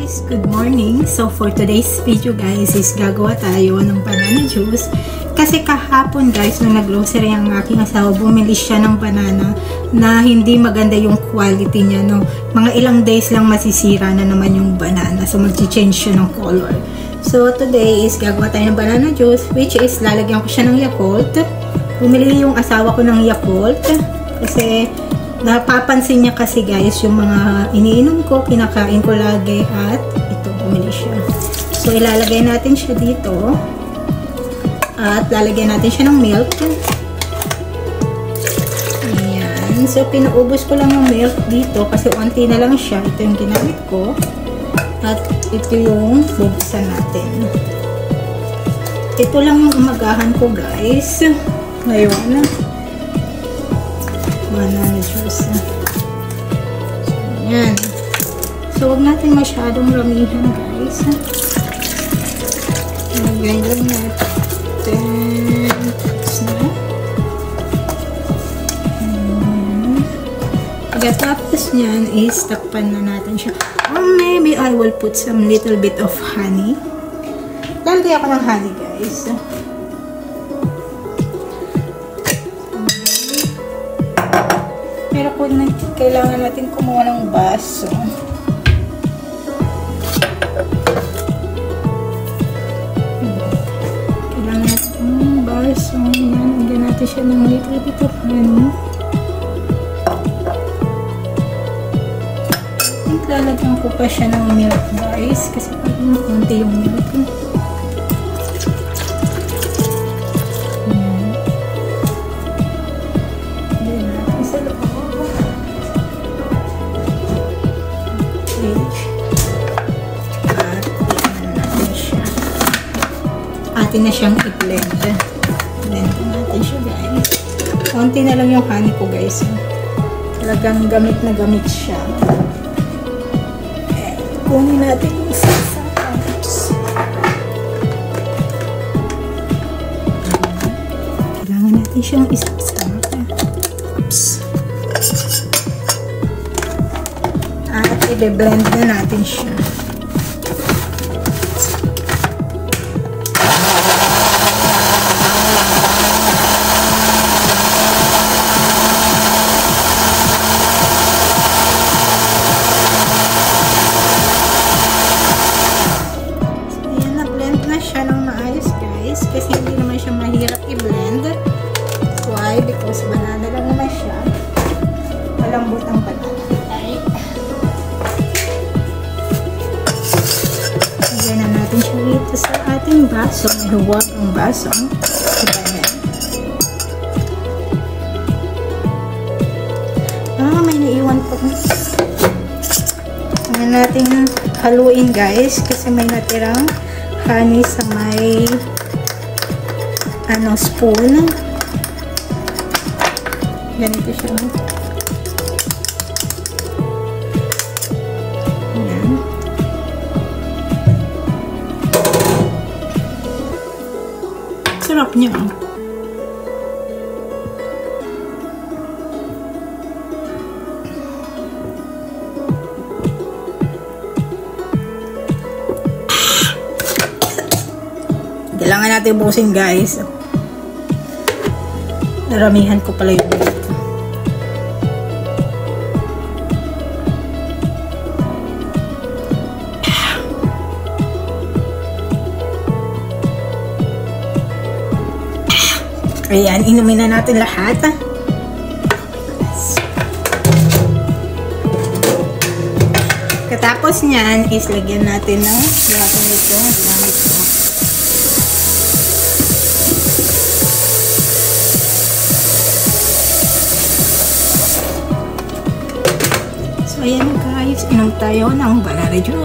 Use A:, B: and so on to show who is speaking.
A: guys, good morning. So for today's video guys is gagawa tayo ng banana juice. Kasi kahapon guys, nung nag-grocery ang aking asawa, bumili siya ng banana na hindi maganda yung quality niya. No? Mga ilang days lang masisira na naman yung banana. So mag-change siya ng color. So today is gagawa tayo ng banana juice, which is lalagyan ko siya ng Yakult. Bumili yung asawa ko ng Yakult kasi napapansin niya kasi guys yung mga iniinom ko, kinakain ko lagi, at ito, bumili siya. So ilalagay natin siya dito at lalagyan natin siya ng milk. Ayan. So pinuubos ko lang yung milk dito kasi onti na lang siya. Ito yung ginamit ko at ito yung bubuksan natin. Ito lang yung umagahan ko guys ngayon, banana juice. So, yan. So, huwag natin masyadong ramihan, guys. Lagyan lang natin. Pagkatapos nyan, is takpan na natin siya. Or maybe I will put some little bit of honey. Lalagyan ako ng honey, guys. Pero kung kailangan natin kumuha ng baso, kailangan natin ng baso. Yan, lagyan natin siya ng little bit of honey. Lalagyan ko pa siya ng milk guys, kasi parang konti yung milk. Atin na siyang i-blend. Blend natin siya guys. Konti na lang yung honey ko guys. Talagang gamit na gamit siya. Kunin natin yung sasaps. Kailangan natin siyang isasap. At i-blend na natin siya. Kasi hindi naman siya mahirap i-blend. Why? Because banana lang naman siya. Malambot ang banana. Right? Lagyan na natin siya dito sa ating baso. May huwag ang baso. Diba yan? May naiwan pa. Ngayon natin haluin guys. Kasi may natirang honey sa may spoon. Ganito siya. Ayan. Sarap niya. Kailangan natin busin guys. Naramihan ko pala yung dito. Ayan, inumin na natin lahat. Katapos nyan is lagyan natin ng gato nito. Gamit ko. So, ayan guys, inom tayo ng banana juice.